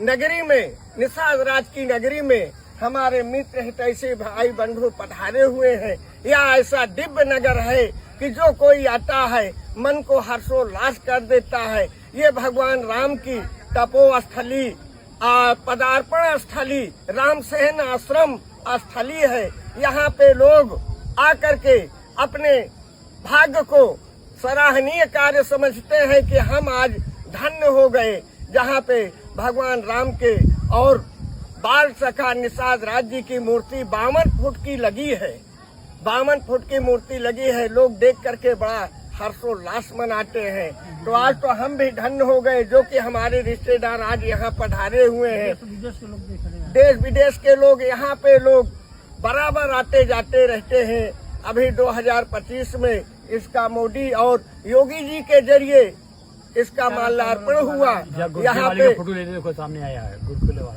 नगरी में, निषाद राज की नगरी में हमारे मित्र हितैषी भाई बंधु पधारे हुए हैं। यह ऐसा दिव्य नगर है कि जो कोई आता है मन को हर्षोल्लास कर देता है। ये भगवान राम की तपोस्थली, पदार्पण स्थली, रामसेन आश्रम स्थली है। यहाँ पे लोग आकर के अपने भाग्य को सराहनीय कार्य समझते हैं कि हम आज धन्य हो गए, जहाँ पे भगवान राम के और बाल सखा निषाद राज जी की मूर्ति 52 फुट की लगी है। 52 फुट की मूर्ति लगी है। लोग देख करके बड़ा हर्षोल्लास मनाते हैं। तो आज तो हम भी धन्य हो गए, जो कि हमारे रिश्तेदार आज यहाँ पधारे हुए हैं। देश विदेश के लोग यहाँ पे लोग बराबर आते जाते रहते हैं। अभी 2025 में इसका मोदी और योगी जी के जरिए इसका माल्यार्पण हुआ। यहाँ पे फोटो लेने को सामने आया है गुरुकुल वाला।